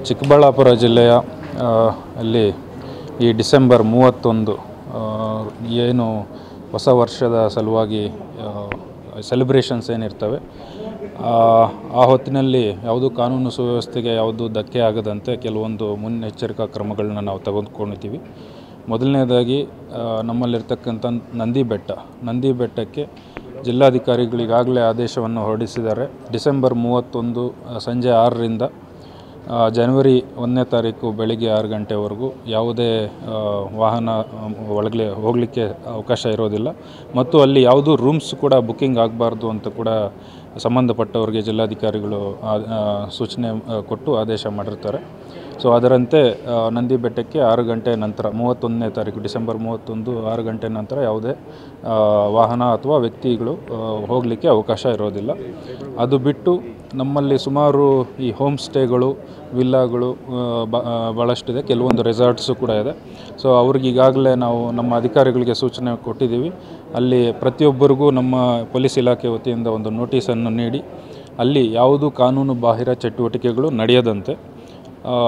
ಚಿಕ್ಕಬಳ್ಳಾಪುರ ಜಿಲ್ಲೆಯ ಅಲ್ಲಿ ಈ ಡಿಸೆಂಬರ್ 31 ಏನು ಹೊಸ ವರ್ಷದ ಸಲುವಾಗಿ ಸೆಲೆಬ್ರೇಷನ್ಸ್ ಏನಿರ್ತವೆ ಆ ಹೊತ್ತಿನಲ್ಲಿ ಯಾವುದು ಕಾನೂನು ಸುವ್ಯವಸ್ಥೆಗೆ ಯಾವುದು ಧಕ್ಕೆ ಆಗದಂತೆ ಕೆಲವೊಂದು ಮುನ್ನೆಚ್ಚರಿಕಾ ಕ್ರಮಗಳನ್ನ ನಾವು ತೆಗೆದುಕೊಂಡಿದ್ದೀವಿ. ಮೊದಲನೇದಾಗಿ ನಮ್ಮಲ್ಲಿರ್ತಕ್ಕಂಥ ನಂದಿ ಬೆಟ್ಟಕ್ಕೆ ಜಿಲ್ಲಾಧಿಕಾರಿಗಳಿಗಾಗಲೇ ಆದೇಶವನ್ನು ಹೊರಡಿಸಿದ್ದಾರೆ. ಡಿಸೆಂಬರ್ 31 ಸಂಜೆ 6ರಿಂದ ಜನವರಿ 1ನೇ ತಾರೀಕು ಬೆಳಿಗ್ಗೆ 6 ಗಂಟೆವರೆಗೂ ಯಾವುದೇ ವಾಹನ ಒಳಗಡೆ ಹೋಗಲಿಕ್ಕೆ ಅವಕಾಶ ಇರೋದಿಲ್ಲ ಮತ್ತು ಅಲ್ಲಿ ಯಾವುದೂ ರೂಮ್ಸ್ ಕೂಡ ಬುಕ್ಕಿಂಗ್ ಆಗಬಾರ್ದು ಅಂತ ಕೂಡ ಸಂಬಂಧಪಟ್ಟವರಿಗೆ ಜಿಲ್ಲಾಧಿಕಾರಿಗಳು ಸೂಚನೆ ಕೊಟ್ಟು ಆದೇಶ ಮಾಡಿರ್ತಾರೆ. ಸೊ ಅದರಂತೆ ನಂದಿ ಬೆಟ್ಟಕ್ಕೆ 6 ಗಂಟೆ ನಂತರ 31ನೇ ತಾರೀಕು ಡಿಸೆಂಬರ್ 31 6 ಗಂಟೆ ನಂತರ ಯಾವುದೇ ವಾಹನ ಅಥವಾ ವ್ಯಕ್ತಿಗಳು ಹೋಗಲಿಕ್ಕೆ ಅವಕಾಶ ಇರೋದಿಲ್ಲ. ಅದು ಬಿಟ್ಟು ನಮ್ಮಲ್ಲಿ ಸುಮಾರು ಈ ಹೋಮ್ ಸ್ಟೇಗಳು, ವಿಲ್ಲಾಗಳು ಭಾಳಷ್ಟಿದೆ, ಕೆಲವೊಂದು ರೆಸಾರ್ಟ್ಸು ಕೂಡ ಇದೆ. ಸೊ ಅವ್ರಿಗೆ ಈಗಾಗಲೇ ನಾವು ನಮ್ಮ ಅಧಿಕಾರಿಗಳಿಗೆ ಸೂಚನೆ ಕೊಟ್ಟಿದ್ದೀವಿ. ಅಲ್ಲಿ ಪ್ರತಿಯೊಬ್ಬರಿಗೂ ನಮ್ಮ ಪೊಲೀಸ್ ಇಲಾಖೆ ವತಿಯಿಂದ ಒಂದು ನೋಟಿಸನ್ನು ನೀಡಿ ಅಲ್ಲಿ ಯಾವುದು ಕಾನೂನು ಬಾಹಿರ ಚಟುವಟಿಕೆಗಳು ನಡೆಯದಂತೆ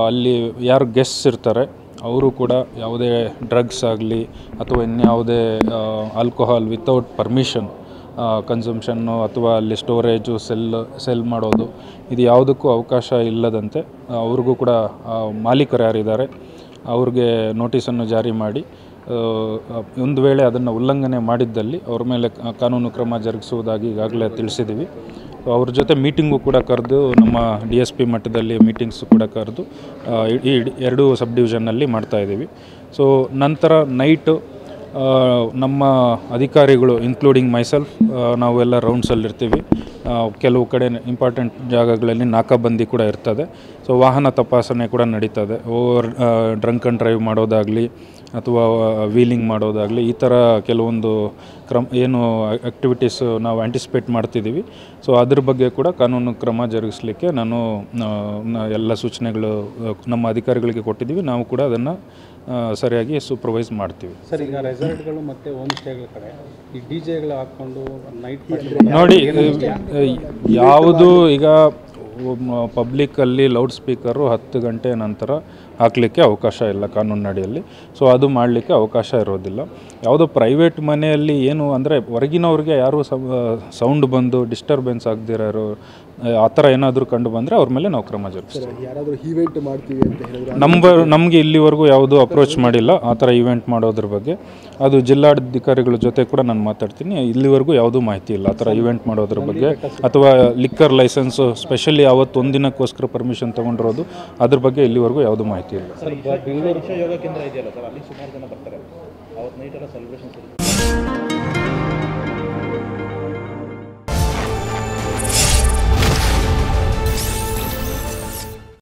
ಅಲ್ಲಿ ಯಾರು ಗೆಸ್ಟ್ಸ್ ಇರ್ತಾರೆ ಅವರು ಕೂಡ ಯಾವುದೇ ಡ್ರಗ್ಸ್ ಆಗಲಿ ಅಥವಾ ಇನ್ಯಾವುದೇ ಆಲ್ಕೋಹಾಲ್ ವಿತೌಟ್ ಪರ್ಮಿಷನ್ ಕನ್ಸಂಪ್ಷನ್ನು ಅಥವಾ ಅಲ್ಲಿ ಸ್ಟೋರೇಜು ಸೆಲ್ ಮಾಡೋದು ಇದು ಯಾವುದಕ್ಕೂ ಅವಕಾಶ ಇಲ್ಲದಂತೆ ಅವ್ರಿಗೂ ಕೂಡ ಮಾಲೀಕರು ಯಾರಿದ್ದಾರೆ ಅವ್ರಿಗೆ ನೋಟಿಸನ್ನು ಜಾರಿ ಮಾಡಿ ಒಂದು ವೇಳೆ ಅದನ್ನು ಉಲ್ಲಂಘನೆ ಮಾಡಿದ್ದಲ್ಲಿ ಅವ್ರ ಮೇಲೆ ಕಾನೂನು ಕ್ರಮ ಜರುಗಿಸುವುದಾಗಿ ಈಗಾಗಲೇ ತಿಳಿಸಿದ್ದೀವಿ. ಅವ್ರ ಜೊತೆ ಮೀಟಿಂಗು ಕೂಡ ಕರೆದು ನಮ್ಮ DSP ಮಟ್ಟದಲ್ಲಿ ಮೀಟಿಂಗ್ಸು ಕೂಡ ಕರೆದು ಈ 2 ಸಬ್ ಡಿವಿಷನ್ನಲ್ಲಿ ಮಾಡ್ತಾಯಿದ್ದೀವಿ. ಸೊ ನಂತರ ನೈಟು ನಮ್ಮ ಅಧಿಕಾರಿಗಳು ಇನ್ಕ್ಲೂಡಿಂಗ್ ಮೈಸೆಲ್ಫ್ ನಾವೆಲ್ಲ ರೌಂಡ್ಸಲ್ಲಿರ್ತೀವಿ. ಕೆಲವು ಕಡೆ ಇಂಪಾರ್ಟೆಂಟ್ ಜಾಗಗಳಲ್ಲಿ ನಾಕಾಬಂದಿ ಕೂಡ ಇರ್ತದೆ. ಸೊ ವಾಹನ ತಪಾಸಣೆ ಕೂಡ ನಡೀತದೆ. ಓವರ್ ಡ್ರಂಕ್ ಆ್ಯಂಡ್ ಡ್ರೈವ್ ಮಾಡೋದಾಗಲಿ ಅಥವಾ ವೀಲಿಂಗ್ ಮಾಡೋದಾಗಲಿ ಈ ಥರ ಕೆಲವೊಂದು ಏನು ಆ್ಯಕ್ಟಿವಿಟೀಸು ನಾವು ಆ್ಯಂಟಿಸಿಪೇಟ್ ಮಾಡ್ತಿದ್ದೀವಿ. ಸೊ ಅದ್ರ ಬಗ್ಗೆ ಕೂಡ ಕಾನೂನು ಕ್ರಮ ಜರುಗಿಸಲಿಕ್ಕೆ ನಾನು ಎಲ್ಲ ಸೂಚನೆಗಳು ನಮ್ಮ ಅಧಿಕಾರಿಗಳಿಗೆ ಕೊಟ್ಟಿದ್ದೀವಿ. ನಾವು ಕೂಡ ಅದನ್ನು ಸರಿಯಾಗಿ ಸೂಪರ್ವೈಸ್ ಮಾಡ್ತೀವಿ. ಸರ್, ಈಗ ರೆಸಾರ್ಟ್ಗಳು ಮತ್ತು ಹೋಮ್ ಸ್ಟೇಗಳ ಕಡೆ ಈ DJ ಹಾಕ್ಕೊಂಡು ನೈಟ್ ನೋಡಿ, ಯಾವುದು ಈಗ ಪಬ್ಲಿಕ್ಕಲ್ಲಿ ಲೌಡ್ ಸ್ಪೀಕರು 10 ಗಂಟೆ ನಂತರ ಹಾಕಲಿಕ್ಕೆ ಅವಕಾಶ ಇಲ್ಲ ಕಾನೂನಿನಡಿಯಲ್ಲಿ. ಸೊ ಅದು ಮಾಡಲಿಕ್ಕೆ ಅವಕಾಶ ಇರೋದಿಲ್ಲ. ಯಾವುದೋ ಪ್ರೈವೇಟ್ ಮನೆಯಲ್ಲಿ ಏನು ಅಂದರೆ ಹೊರಗಿನವ್ರಿಗೆ ಯಾರು ಸೌಂಡ್ ಬಂದು ಡಿಸ್ಟರ್ಬೆನ್ಸ್ ಆಗದಿರೋರು ಆ ಥರ ಏನಾದರೂ ಕಂಡು ಬಂದರೆ ಅವ್ರ ಮೇಲೆ ನಾವು ಕ್ರಮ ಜರುಗಿಸ್ತೀವಿ. ಯಾರಾದರೂ ಈವೆಂಟ್ ಮಾಡ್ತೀವಿ ಅಂತ ಹೇಳಿದ್ರೆ ನಮಗೆ ಇಲ್ಲಿವರೆಗೂ ಯಾವುದೂ ಅಪ್ರೋಚ್ ಮಾಡಿಲ್ಲ ಆ ಥರ ಈವೆಂಟ್ ಮಾಡೋದ್ರ ಬಗ್ಗೆ. ಅದು ಜಿಲ್ಲಾಧಿಕಾರಿಗಳ ಜೊತೆ ಕೂಡ ನಾನು ಮಾತಾಡ್ತೀನಿ. ಇಲ್ಲಿವರೆಗೂ ಯಾವುದೂ ಮಾಹಿತಿ ಇಲ್ಲ ಆ ಥರ ಈವೆಂಟ್ ಮಾಡೋದ್ರ ಬಗ್ಗೆ ಅಥವಾ ಲಿಕ್ಕರ್ ಲೈಸೆನ್ಸು ಸ್ಪೆಷಲಿ ಅವತ್ತು ಒಂದಿನಕ್ಕೋಸ್ಕರ ಪರ್ಮಿಷನ್ ತೊಗೊಂಡಿರೋದು ಅದ್ರ ಬಗ್ಗೆ ಇಲ್ಲಿವರೆಗೂ ಯಾವುದೂ ಮಾಹಿತಿ ಇಲ್ಲ. ಬೆಂಗಳೂರು ಯೋಗ ಕೇಂದ್ರ ಇದೆಯಲ್ಲ ಸರ್, ಅಲ್ಲಿ ಸುಮಾರು ಜನ ಬರ್ತಾರೆ ಅವತ್ತು ನೈಟ್ ಎಲ್ಲ ಸೆಲೆಬ್ರೇಷನ್ಸ್